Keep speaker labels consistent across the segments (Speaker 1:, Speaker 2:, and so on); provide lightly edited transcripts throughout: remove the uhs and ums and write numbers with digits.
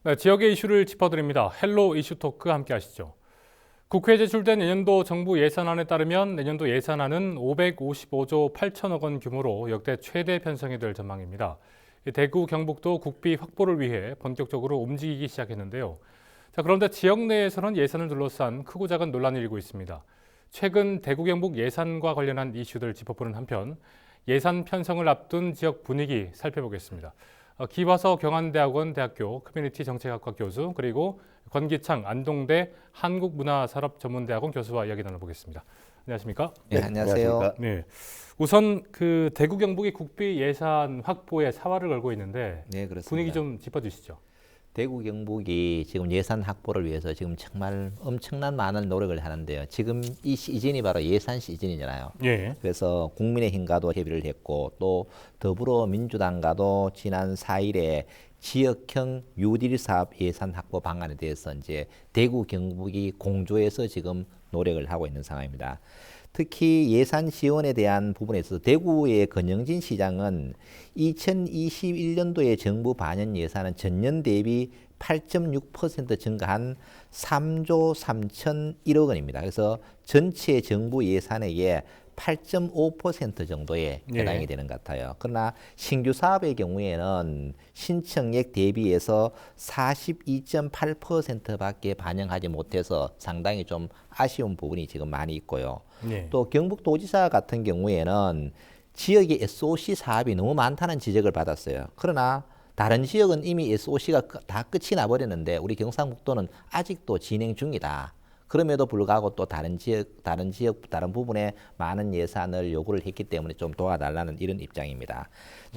Speaker 1: 네, 지역의 이슈를 짚어드립니다. 헬로 이슈 토크 함께 하시죠. 국회에 제출된 내년도 정부 예산안에 따르면 내년도 예산안은 555조 8천억 원 규모로 역대 최대 편성이 될 전망입니다. 대구, 경북도 국비 확보를 위해 본격적으로 움직이기 시작했는데요. 그런데 지역 내에서는 예산을 둘러싼 크고 작은 논란이 일고 있습니다. 최근 대구, 경북 예산과 관련한 이슈들 짚어보는 한편 예산 편성을 앞둔 지역 분위기 살펴보겠습니다. 기화서 경한대학원 대학교 커뮤니티 정책학과 교수 그리고 권기창 안동대 한국문화산업전문대학원 교수와 이야기 나눠보겠습니다. 안녕하십니까?
Speaker 2: 네, 안녕하세요.
Speaker 1: 네, 우선 그 대구 경북이 국비 예산 확보에 사활을 걸고 있는데
Speaker 2: 네, 그렇습니다.
Speaker 1: 분위기 좀 짚어주시죠.
Speaker 2: 대구 경북이 지금 예산 확보를 위해서 지금 정말 엄청난 많은 노력을 하는데요. 지금 이 시즌이 바로 예산 시즌이잖아요.
Speaker 1: 예.
Speaker 2: 그래서 국민의힘과도 협의를 했고 또 더불어민주당과도 지난 4일에 지역형 뉴딜 사업 예산 확보 방안에 대해서 이제 대구 경북이 공조해서 지금 노력을 하고 있는 상황입니다. 특히 예산 지원에 대한 부분에서 대구의 권영진 시장은 2021년도에 정부 반영 예산은 전년 대비 8.6% 증가한 3조 3,001억 원입니다. 그래서 전체 정부 예산액의 8.5% 정도에 해당이 되는 것 같아요. 그러나 신규 사업의 경우에는 신청액 대비해서 42.8%밖에 반영하지 못해서 상당히 좀 아쉬운 부분이 지금 많이 있고요. 또 경북도지사 같은 경우에는 지역의 SOC 사업이 너무 많다는 지적을 받았어요. 그러나 다른 지역은 이미 SOC가 다 끝이 나버렸는데 우리 경상북도는 아직도 진행 중이다. 그럼에도 불구하고 또 다른 부분에 많은 예산을 요구를 했기 때문에 좀 도와달라는 이런 입장입니다.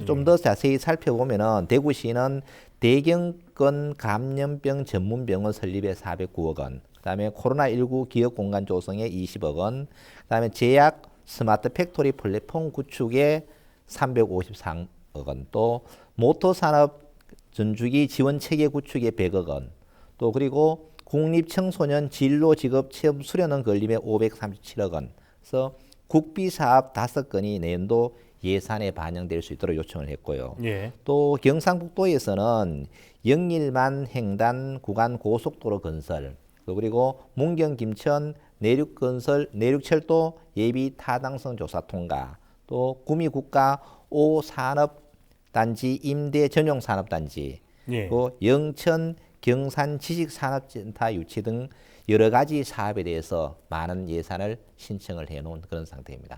Speaker 2: 좀 더 자세히 살펴보면은 대구시는 대경권 감염병 전문병원 설립에 409억 원, 그다음에 코로나19 기업 공간 조성에 20억 원, 그다음에 제약 스마트 팩토리 플랫폼 구축에 353억 원, 또 모터 산업 전주기 지원 체계 구축에 100억 원, 또 그리고 국립청소년 진로 직업 체험 수련원 건립에 537억 원. 그래서 국비 사업 5건이 내년도 예산에 반영될 수 있도록 요청을 했고요. 또 경상북도에서는 영일만 횡단 구간 고속도로 건설, 그리고 문경 김천 내륙건설 내륙철도 예비 타당성 조사 통과, 또 구미국가 5산업단지 임대 전용 산업단지, 또 영천 경산 지식산업센터 유치 등 여러 가지 사업에 대해서 많은 예산을 신청을 해놓은 그런 상태입니다.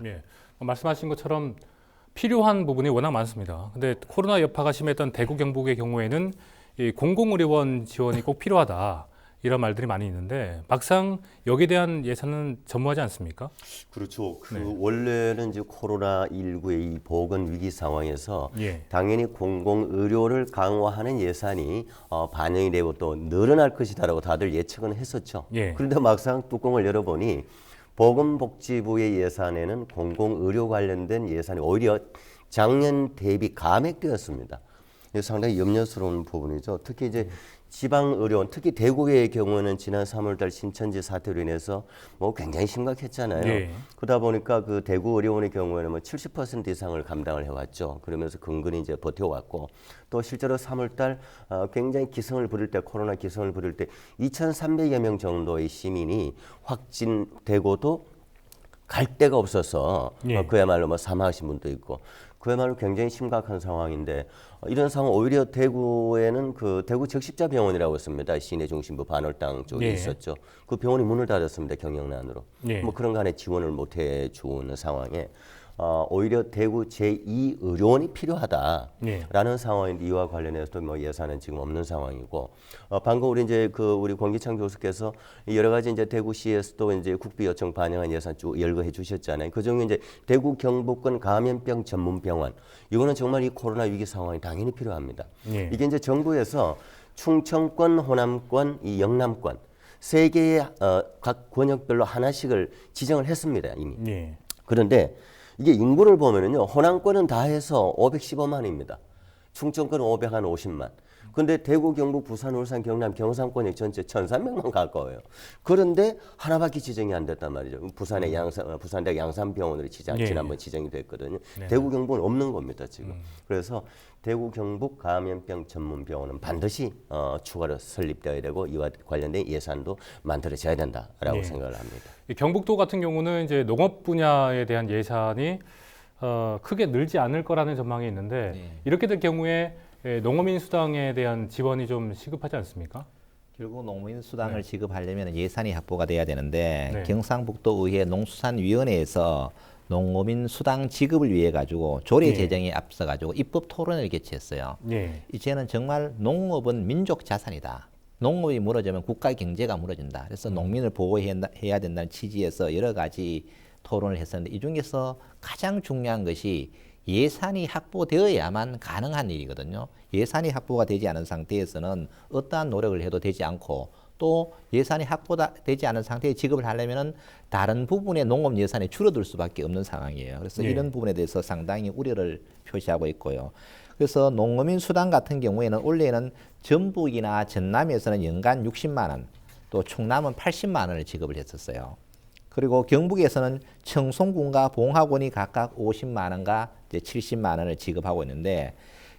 Speaker 1: 말씀하신 것처럼 필요한 부분이 워낙 많습니다. 근데 코로나 여파가 심했던 대구 경북의 경우에는 이 공공의료원 지원이 꼭 필요하다. 이런 말들이 많이 있는데 막상 여기에 대한 예산은 전무하지 않습니까?
Speaker 3: 그렇죠. 원래는 이제 코로나19의 이 보건 위기 상황에서 당연히 공공의료를 강화하는 예산이 반영이 되고 또 늘어날 것이다라고 다들 예측은 했었죠. 그런데 막상 뚜껑을 열어보니 보건복지부의 예산에는 공공의료 관련된 예산이 오히려 작년 대비 감액되었습니다. 이게 상당히 염려스러운 부분이죠. 특히 이제 지방의료원, 특히 대구의 경우는 지난 3월달 신천지 사태로 인해서 뭐 굉장히 심각했잖아요. 그러다 보니까 그 대구 의료원의 경우에는 뭐 70% 이상을 감당을 해왔죠. 그러면서 근근히 이제 버텨왔고 또 실제로 3월달 굉장히 기승을 부릴 때 코로나 기승을 부릴 때 2,300여 명 정도의 시민이 확진되고도 갈 데가 없어서 그야말로 뭐 사망하신 분도 있고 그야말로 굉장히 심각한 상황인데 이런 상황 오히려 대구에는 그 대구 적십자병원이라고 있습니다. 시내 중심부 반월당 쪽에 있었죠. 그 병원이 문을 닫았습니다. 경영난으로. 뭐 그런 간에 지원을 못 해주는 상황에 오히려 대구 제2의료원이 필요하다라는 상황인데 이와 관련해서도 뭐 예산은 지금 없는 상황이고 방금 우리 이제 우리 권기창 교수께서 여러 가지 이제 대구시에서도 이제 국비 요청 반영한 예산 쭉 열거해 주셨잖아요. 그중에 이제 대구 경북권 감염병 전문병원 이거는 정말 이 코로나 위기 상황이 당연히 필요합니다. 이게 이제 정부에서 충청권, 호남권, 이 영남권 세 개의 각 권역별로 하나씩을 지정을 했습니다 이미. 그런데 이게 인구를 보면은요, 호남권은 다 해서 515만입니다. 충청권은 550만. 근데 대구, 경북, 부산, 울산, 경남, 경상권이 전체 1,300만 가까워요. 그런데 하나밖에 지정이 안 됐단 말이죠. 부산의 부산대학 양산병원으로 지난번 지정이 됐거든요. 대구, 경북은 없는 겁니다, 지금. 그래서 대구, 경북 감염병 전문병원은 반드시 추가로 설립되어야 되고 이와 관련된 예산도 만들어져야 된다라고 생각을 합니다.
Speaker 1: 경북도 같은 경우는 이제 농업 분야에 대한 예산이 크게 늘지 않을 거라는 전망이 있는데 이렇게 될 경우에 농어민 수당에 대한 지원이 좀 시급하지 않습니까?
Speaker 2: 결국 농민 수당을 지급하려면 예산이 확보가 돼야 되는데 경상북도 의회 농수산위원회에서 농어민 수당 지급을 위해 가지고 조례 제정에 앞서 가지고 입법 토론을 개최했어요. 이제는 정말 농업은 민족 자산이다. 농업이 무너지면 국가 경제가 무너진다. 그래서 농민을 보호해야 된다는 취지에서 여러 가지 토론을 했었는데 이 중에서 가장 중요한 것이 예산이 확보되어야만 가능한 일이거든요. 예산이 확보가 되지 않은 상태에서는 어떠한 노력을 해도 되지 않고 또 예산이 확보되지 않은 상태에 지급을 하려면 다른 부분의 농업 예산이 줄어들 수밖에 없는 상황이에요. 그래서 이런 부분에 대해서 상당히 우려를 표시하고 있고요. 그래서 농어민 수당 같은 경우에는 원래는 전북이나 전남에서는 연간 60만 원, 또 충남은 80만 원을 지급을 했었어요. 그리고 경북에서는 청송군과 봉화군이 각각 50만 원과 이제 70만 원을 지급하고 있는데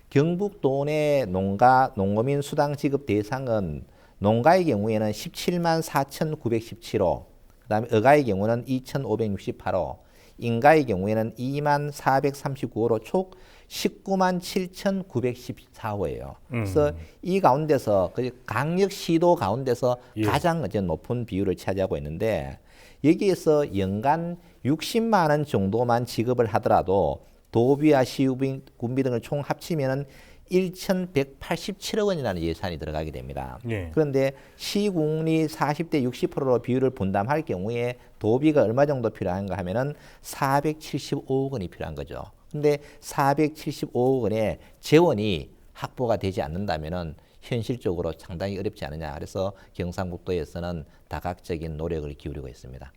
Speaker 2: 경북도 내 농어민 수당 지급 대상은 농가의 경우에는 17만 4,917호, 그다음에 어가의 경우는 2,568호, 인가의 경우에는 2만 439호로 총 19만 7,914호예요. 그래서 이 가운데서 강력 시도 가운데서 가장 높은 비율을 차지하고 있는데 여기에서 연간 60만 원 정도만 지급을 하더라도 도비와 시군비 등을 총 합치면은 1,187억 원이라는 예산이 들어가게 됩니다. 그런데 시군이 40대 60%로 비율을 분담할 경우에 도비가 얼마 정도 필요한가 하면은 475억 원이 필요한 거죠. 근데 475억 원의 재원이 확보가 되지 않는다면은 현실적으로 상당히 어렵지 않느냐. 그래서 경상북도에서는 다각적인 노력을 기울이고 있습니다.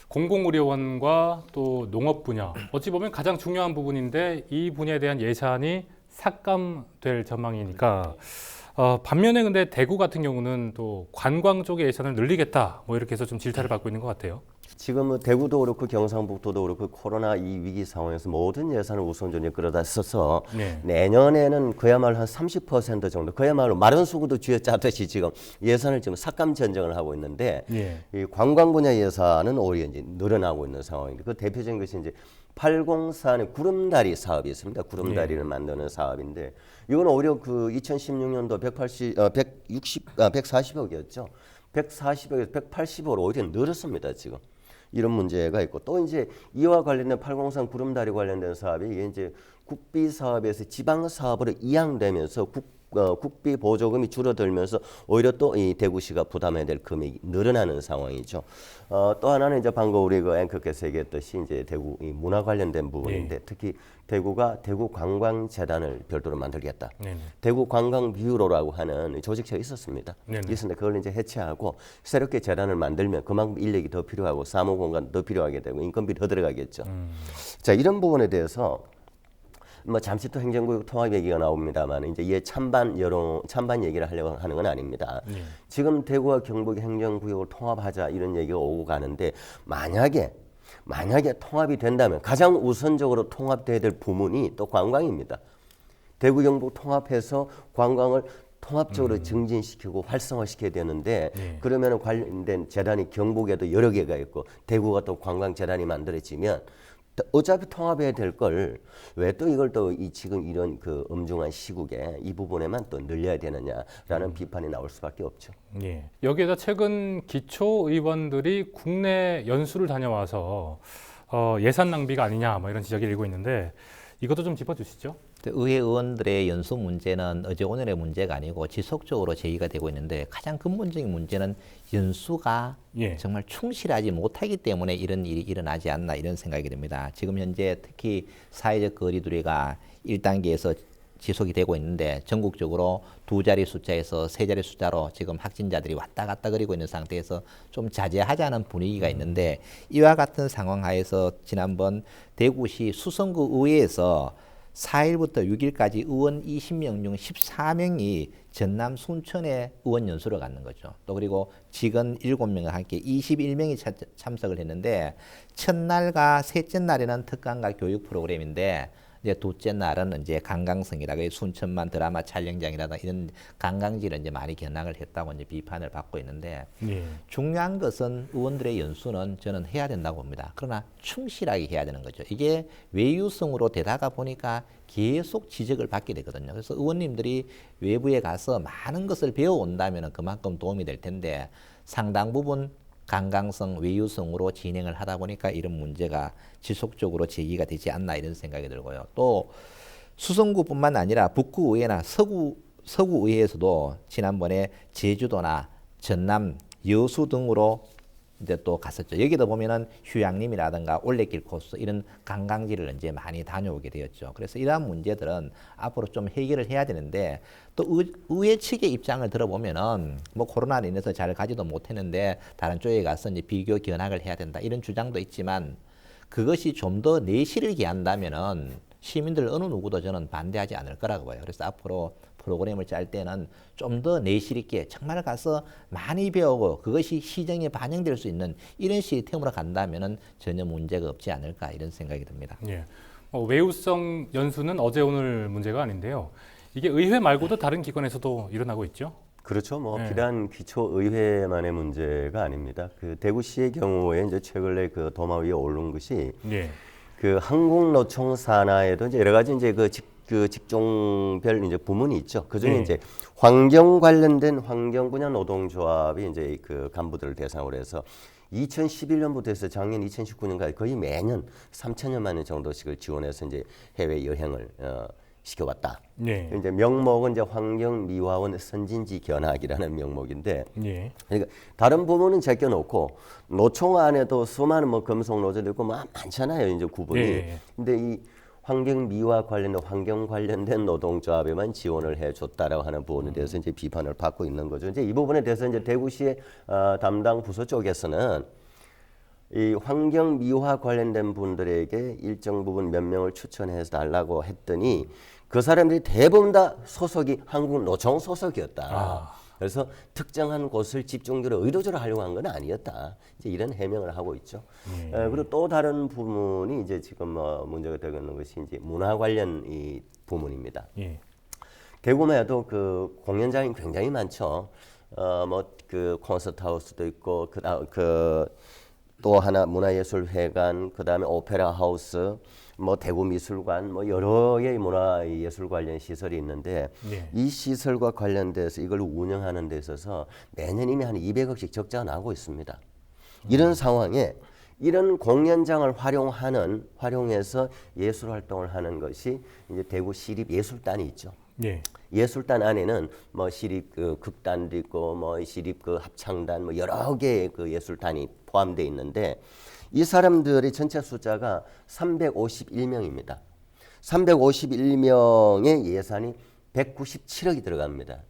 Speaker 1: 공공의료원과 또 농업 분야, 어찌 보면 가장 중요한 부분인데 이 분야에 대한 예산이 삭감될 전망이니까 반면에 근데 대구 같은 경우는 또 관광 쪽의 예산을 늘리겠다 뭐 이렇게 해서 좀 질타를 받고 있는 것 같아요.
Speaker 3: 지금 대구도 그렇고 경상북도도 그렇고 코로나 이 위기 상황에서 모든 예산을 우선순위에 끌어다 써서 내년에는 그야말로 한 30% 정도 그야말로 마른 수구도 쥐어짜듯이 지금 예산을 지금 삭감 전쟁을 하고 있는데 이 관광 분야 예산은 오히려 이제 늘어나고 있는 상황인데 그 대표적인 것이 이제 804의 구름다리 사업이 있습니다. 구름다리를 만드는 사업인데 이건 오히려 그 2016년도 140억이었죠. 140억에서 180억으로 오히려 늘었습니다. 지금 이런 문제가 있고 또 이제 이와 관련된 803 구름다리 관련된 사업이 이게 이제 국비 사업에서 지방 사업으로 이양되면서 국비 보조금이 줄어들면서 오히려 또 이 대구시가 부담해야 될 금액이 늘어나는 상황이죠. 또 하나는 이제 방금 우리 그 앵커께서 얘기했듯이 이제 대구 이 문화 관련된 부분인데 특히 대구가 대구 관광재단을 별도로 만들겠다. 대구 관광 뷰로라고 하는 조직체가 있었습니다. 있었는데 그걸 이제 해체하고 새롭게 재단을 만들면 그만큼 인력이 더 필요하고 사무 공간 더 필요하게 되고 인건비 더 들어가겠죠. 자 이런 부분에 대해서 뭐 잠시 또 행정구역 통합 얘기가 나옵니다만 이제 이에 찬반 얘기를 하려고 하는 건 아닙니다. 지금 대구와 경북 행정구역을 통합하자 이런 얘기가 오고 가는데 만약에 통합이 된다면 가장 우선적으로 통합돼야 될 부문이 또 관광입니다. 대구 경북 통합해서 관광을 통합적으로 증진시키고 활성화시켜야 되는데 그러면 관련된 재단이 경북에도 여러 개가 있고 대구가 또 관광재단이 만들어지면 어차피 통합해야 될 걸 왜 또 이걸 또 지금 이런 그 엄중한 시국에 이 부분에만 또 늘려야 되느냐라는 비판이 나올 수밖에 없죠.
Speaker 1: 여기에다 최근 기초의원들이 국내 연수를 다녀와서 예산 낭비가 아니냐 뭐 이런 지적이 일고 있는데 이것도 좀 짚어주시죠.
Speaker 2: 의회 의원들의 연수 문제는 어제 오늘의 문제가 아니고 지속적으로 제기가 되고 있는데 가장 근본적인 문제는 연수가 정말 충실하지 못하기 때문에 이런 일이 일어나지 않나 이런 생각이 듭니다. 지금 현재 특히 사회적 거리두기가 1단계에서 지속이 되고 있는데 전국적으로 2자리 숫자에서 3자리 숫자로 지금 확진자들이 왔다 갔다 거리고 있는 상태에서 좀 자제하자는 분위기가 있는데 이와 같은 상황 하에서 지난번 대구시 수성구 의회에서 4일부터 6일까지 의원 20명 중 14명이 전남 순천에 의원 연수를 갖는 거죠. 또 그리고 직원 7명과 함께 21명이 참석을 했는데 첫날과 셋째 날에는 특강과 교육 프로그램인데 이제 둘째 날은 이제 관광성이라고 순천만 드라마 촬영장이라든가 이런 관광지를 이제 많이 견학을 했다고 이제 비판을 받고 있는데 중요한 것은 의원들의 연수는 저는 해야 된다고 봅니다. 그러나 충실하게 해야 되는 거죠. 이게 외유성으로 되다가 보니까 계속 지적을 받게 되거든요. 그래서 의원님들이 외부에 가서 많은 것을 배워온다면 그만큼 도움이 될 텐데 상당 부분 관광성, 외유성으로 진행을 하다 보니까 이런 문제가 지속적으로 제기가 되지 않나 이런 생각이 들고요. 또 수성구뿐만 아니라 북구의회나 서구의회에서도 지난번에 제주도나 전남, 여수 등으로 이제 또 갔었죠. 여기도 보면은 휴양림이라든가 올레길 코스 이런 관광지를 이제 많이 다녀오게 되었죠. 그래서 이러한 문제들은 앞으로 좀 해결을 해야 되는데 또 의회 측의 입장을 들어보면은 뭐 코로나로 인해서 잘 가지도 못했는데 다른 쪽에 가서 이제 비교 견학을 해야 된다 이런 주장도 있지만 그것이 좀 더 내실을 기한다면은 시민들 어느 누구도 저는 반대하지 않을 거라고 봐요. 그래서 앞으로 프로그램을 짤 때는 좀 더 내실 있게 정말 가서 많이 배우고 그것이 시정에 반영될 수 있는 이런 시스템으로 간다면은 전혀 문제가 없지 않을까 이런 생각이 듭니다.
Speaker 1: 예. 외유성 연수는 어제 오늘 문제가 아닌데요. 이게 의회 말고도 다른 기관에서도 일어나고 있죠.
Speaker 3: 그렇죠. 뭐 비단 기초의회만의 문제가 아닙니다. 그 대구시의 경우에 이제 최근에 그 도마 위에 오른 것이 그 한국노총 산하에도 이제 여러 가지 이제 그 직종별 이제 부문이 있죠. 그 중에 이제 환경 관련된 환경 분야 노동조합이 이제 그 간부들을 대상으로 해서 2011년부터 해서 작년 2019년까지 거의 매년 3천여만 원 정도씩을 지원해서 이제 해외 여행을 시켜왔다. 이제 명목은 이제 환경미화원 선진지 견학이라는 명목인데, 그러니까 다른 부분은 제껴놓고 노총 안에도 수많은 뭐 금속 노조도 있고 뭐 많잖아요, 이제 구분이. 근데 이 환경미화 관련된 환경 관련된 노동조합에만 지원을 해줬다라고 하는 부분에 대해서 이제 비판을 받고 있는 거죠. 이제 이 부분에 대해서 이제 대구시의 담당 부서 쪽에서는 이 환경 미화 관련된 분들에게 일정 부분 몇 명을 추천해서 달라고 했더니 그 사람들이 대부분 다 소속이 한국 노총 소속이었다. 그래서 특정한 곳을 집중적으로 의도적으로 하려고 한 건 아니었다. 이제 이런 해명을 하고 있죠. 그리고 또 다른 부분이 이제 지금 문제가 되고 있는 것이 이제 문화 관련 이 부문입니다. 대구만 해도 그 공연장이 굉장히 많죠. 뭐 그 콘서트 하우스도 있고 또 하나 문화예술회관, 그 다음에 오페라 하우스, 뭐 대구미술관, 뭐 여러 개의 문화예술 관련 시설이 있는데 이 시설과 관련돼서 이걸 운영하는 데 있어서 매년 이미 한 200억씩 적자가 나고 있습니다. 이런 상황에 이런 공연장을 활용해서 예술 활동을 하는 것이 이제 대구 시립예술단이 있죠. 예술단 안에는 뭐 시립 그 극단도 있고 뭐 시립 그 합창단 뭐 여러 개의 그 예술단이 포함되어 있는데 이 사람들의 전체 숫자가 351명입니다. 351명의 예산이 197억이 들어갑니다.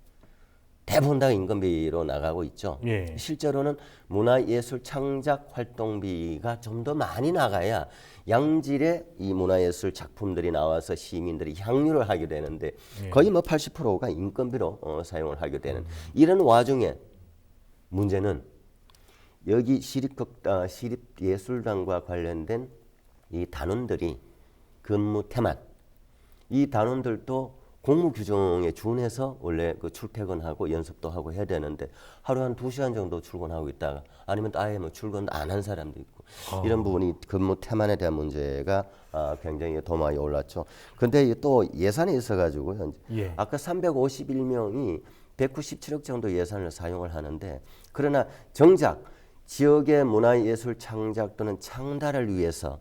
Speaker 3: 대부분 다 인건비로 나가고 있죠. 실제로는 문화예술 창작 활동비가 좀 더 많이 나가야 양질의 이 문화예술 작품들이 나와서 시민들이 향유를 하게 되는데 거의 뭐 80%가 인건비로 사용을 하게 되는 이런 와중에 문제는 여기 시립예술단과 관련된 이 단원들이 근무 태만 이 단원들도 공무 규정에 준해서 원래 그 출퇴근하고 연습도 하고 해야 되는데 하루 한 2시간 정도 출근하고 있다가 아니면 아예 뭐 출근도 안 한 사람도 있고 이런 부분이 근무 태만에 대한 문제가 굉장히 도마에 올랐죠. 근데 또 예산이 있어가지고 현재 아까 351명이 197억 정도 예산을 사용을 하는데 그러나 정작 지역의 문화예술 창작 또는 창달을 위해서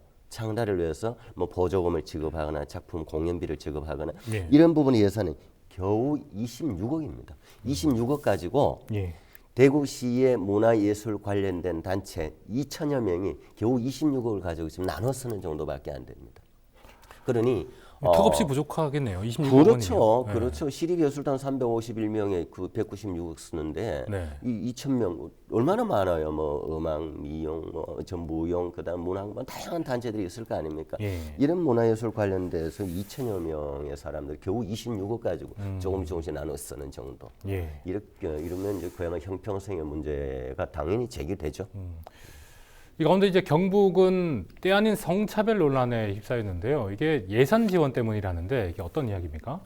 Speaker 3: 뭐 보조금을 지급하거나 작품 공연비를 지급하거나 이런 부분의 예산은 겨우 26억입니다. 26억 가지고 대구시의 문화예술 관련된 단체 2천여 명이 겨우 26억을 가지고 지금 나눠 쓰는 정도밖에 안 됩니다. 그러니
Speaker 1: 턱없이 부족하겠네요. 26억
Speaker 3: 그렇죠.
Speaker 1: 원이면.
Speaker 3: 그렇죠. 시립예술단 351명에 그 196억 쓰는데
Speaker 1: 네.
Speaker 3: 이 2,000명 얼마나 많아요. 뭐 음악, 미용, 뭐 전무용, 그다음 문학관 다양한 단체들이 있을 거 아닙니까?
Speaker 1: 예.
Speaker 3: 이런 문화예술 관련돼서 2천여 명의 사람들 겨우 26억 가지고 조금씩 나눠 쓰는 정도.
Speaker 1: 예.
Speaker 3: 이러면 이제 그야말로 형평성의 문제가 당연히 제기되죠.
Speaker 1: 이 가운데 이제 경북은 때 아닌 성차별 논란에 휩싸였는데요. 이게 예산 지원 때문이라는데 이게 어떤 이야기입니까?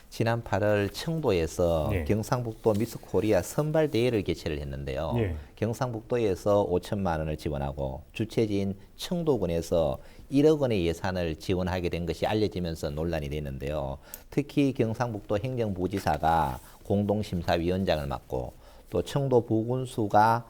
Speaker 2: 지난 8월 청도에서
Speaker 1: 예.
Speaker 2: 경상북도 미스 코리아 선발 대회를 개최를 했는데요.
Speaker 1: 예.
Speaker 2: 경상북도에서 5천만 원을 지원하고 주최지인 청도군에서 1억 원의 예산을 지원하게 된 것이 알려지면서 논란이 됐는데요. 특히 경상북도 행정부지사가 공동심사위원장을 맡고 또 청도 부군수와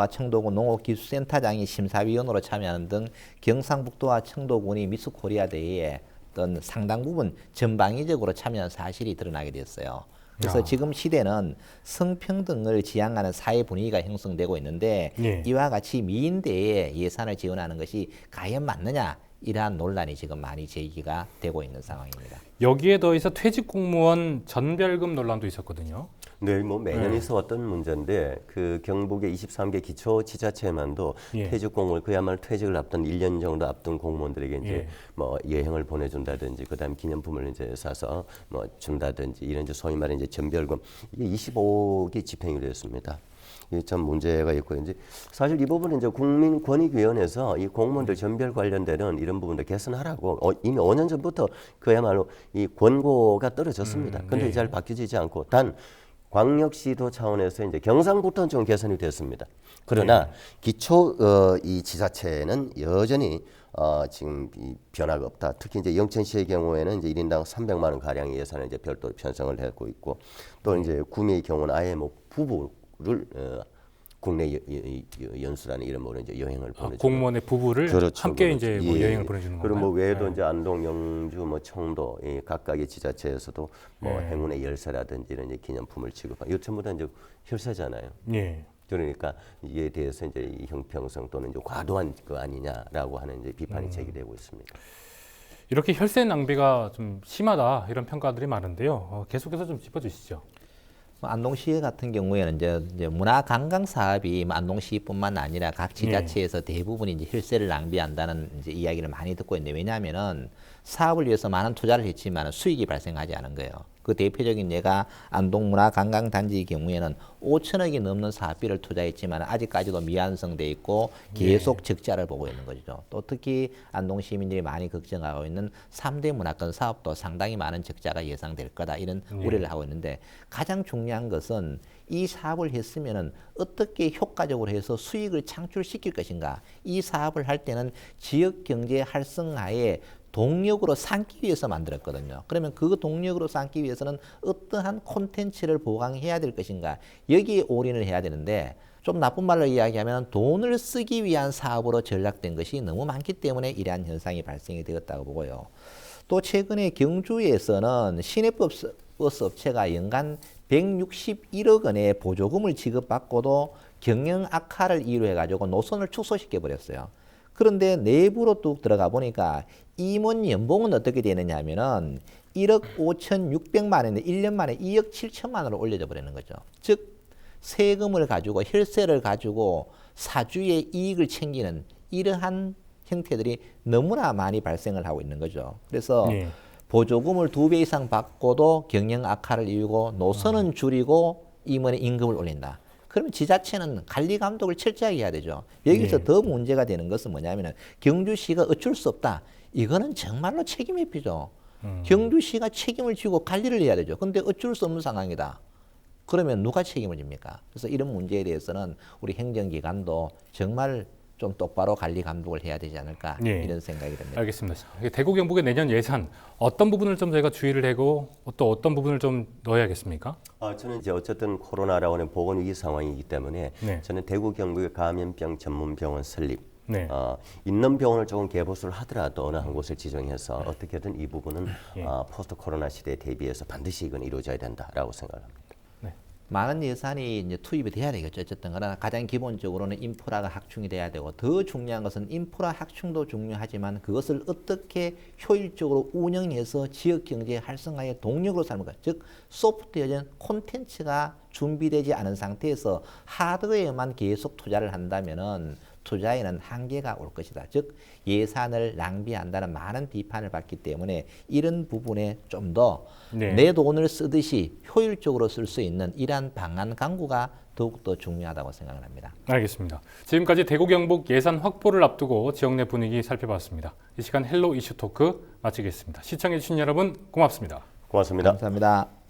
Speaker 2: 청도군 농업기술센터장이 심사위원으로 참여하는 등 경상북도와 청도군이 미스 코리아 대회에 어떤 상당 부분 전방위적으로 참여한 사실이 드러나게 됐어요. 그래서 지금 시대는 성평등을 지향하는 사회 분위기가 형성되고 있는데
Speaker 1: 예.
Speaker 2: 이와 같이 미인대에 예산을 지원하는 것이 과연 맞느냐 이러한 논란이 지금 많이 제기가 되고 있는 상황입니다.
Speaker 1: 여기에 더해서 퇴직 공무원 전별금 논란도 있었거든요.
Speaker 3: 네, 뭐 매년 있어왔던 문제인데 그 경북의 23개 기초 지자체만도
Speaker 1: 예.
Speaker 3: 퇴직공을 그야말로 퇴직을 앞둔 1년 정도 앞둔 공무원들에게 이제
Speaker 1: 예.
Speaker 3: 뭐 여행을 보내준다든지 그다음 기념품을 이제 사서 뭐 준다든지 이런 이제 소위 말해 이제 전별금 이게 25개 집행이 됐습니다. 이게 참 문제가 있고 이제 사실 이 부분은 이제 국민권익위원회에서 이 공무원들 전별 관련되는 이런 부분들 개선하라고 이미 5년 전부터 그야말로 이 권고가 떨어졌습니다. 근데
Speaker 1: 네.
Speaker 3: 잘 바뀌지 않고 단 광역시도 차원에서 이제 경상북도는 좀 개선이 됐습니다. 그러나 기초 이 지자체는 여전히 지금 이 변화가 없다. 특히 이제 영천시의 경우에는 이제 1인당 300만 원 가량의 예산을 이제 별도로 편성을 하고 있고 또 이제 구미의 경우는 아예 뭐 부부를 국내 연수라는 이름으로 이제 여행을 보내주는
Speaker 1: 공무원의 부부를
Speaker 3: 그렇죠,
Speaker 1: 함께
Speaker 3: 그렇죠.
Speaker 1: 이제 뭐
Speaker 3: 예.
Speaker 1: 여행을 보내주는
Speaker 3: 그리고
Speaker 1: 건가요?
Speaker 3: 뭐 외에도 이제 안동, 영주, 뭐 청도 이 각각의 지자체에서도 뭐 행운의 열쇠라든지 이런 이제 기념품을 지급한 이거 전부 다 이제 혈세잖아요.
Speaker 1: 예.
Speaker 3: 그러니까 이에 대해서 이제 이 형평성 또는 이제 과도한 거 아니냐라고 하는 이제 비판이 제기되고 있습니다.
Speaker 1: 이렇게 혈세 낭비가 좀 심하다 이런 평가들이 많은데요. 계속해서 좀 짚어주시죠.
Speaker 2: 안동시 같은 경우에는 이제 문화관광 사업이 안동시뿐만 아니라 각 지자체에서 대부분 이제 혈세를 낭비한다는 이제 이야기를 많이 듣고 있는데 왜냐하면은 사업을 위해서 많은 투자를 했지만 수익이 발생하지 않은 거예요. 그 대표적인 예가 안동문화관광단지의 경우에는 5천억이 넘는 사업비를 투자했지만 아직까지도 미완성돼 있고 계속 적자를 보고 있는 거죠. 또 특히 안동 시민들이 많이 걱정하고 있는 3대 문화권 사업도 상당히 많은 적자가 예상될 거다 이런 우려를 하고 있는데 가장 중요한 것은 이 사업을 했으면은 어떻게 효과적으로 해서 수익을 창출시킬 것인가. 이 사업을 할 때는 지역 경제 활성화에 동력으로 삼기 위해서 만들었거든요. 그러면 그 동력으로 삼기 위해서는 어떠한 콘텐츠를 보강해야 될 것인가. 여기에 올인을 해야 되는데 좀 나쁜 말로 이야기하면 돈을 쓰기 위한 사업으로 전락된 것이 너무 많기 때문에 이러한 현상이 발생이 되었다고 보고요. 또 최근에 경주에서는 시내버스 업체가 연간 161억 원의 보조금을 지급받고도 경영 악화를 이유해가지고 노선을 축소시켜 버렸어요. 그런데 내부로 뚝 들어가 보니까 임원 연봉은 어떻게 되느냐 하면은 1억 5,600만 원에 1년 만에 2억 7천만 원을 올려져 버리는 거죠. 즉 세금을 가지고 혈세를 가지고 사주의 이익을 챙기는 이러한 형태들이 너무나 많이 발생을 하고 있는 거죠. 그래서 보조금을 2배 이상 받고도 경영 악화를 이유고 노선은 줄이고 임원의 임금을 올린다. 그러면 지자체는 관리 감독을 철저하게 해야 되죠. 여기서 더 문제가 되는 것은 뭐냐면은 경주시가 어쩔 수 없다. 이거는 정말로 책임 회피죠. 경주시가 책임을 지고 관리를 해야 되죠. 근데 어쩔 수 없는 상황이다. 그러면 누가 책임을 집니까? 그래서 이런 문제에 대해서는 우리 행정기관도 정말 좀 똑바로 관리 감독을 해야 되지 않을까 이런 생각이 듭니다.
Speaker 1: 알겠습니다. 대구 경북의 내년 예산 어떤 부분을 좀 저희가 주의를 하고 또 어떤 부분을 좀 넣어야겠습니까?
Speaker 3: 저는 이제 어쨌든 코로나라고 하는 보건 위기 상황이기 때문에 저는 대구 경북의 감염병 전문 병원 설립, 있는 병원을 조금 개보수를 하더라도 어느 한 곳을 지정해서 어떻게든 이 부분은 포스트 코로나 시대에 대비해서 반드시 이건 이루어져야 된다라고 생각합니다.
Speaker 2: 많은 예산이 이제 투입이 돼야 되겠죠. 어쨌든 그러나 가장 기본적으로는 인프라가 확충이 돼야 되고 더 중요한 것은 인프라 확충도 중요하지만 그것을 어떻게 효율적으로 운영해서 지역 경제 활성화의 동력으로 삼을까. 즉 소프트웨어는 콘텐츠가 준비되지 않은 상태에서 하드웨어만 계속 투자를 한다면은 투자에는 한계가 올 것이다. 즉 예산을 낭비한다는 많은 비판을 받기 때문에 이런 부분에 좀 더 내 돈을 쓰듯이 효율적으로 쓸 수 있는 이러한 방안 강구가 더욱더 중요하다고 생각을 합니다.
Speaker 1: 알겠습니다. 지금까지 대구 경북 예산 확보를 앞두고 지역 내 분위기 살펴봤습니다. 이 시간 헬로 이슈 토크 마치겠습니다. 시청해 주신 여러분 고맙습니다.
Speaker 3: 고맙습니다.
Speaker 2: 감사합니다.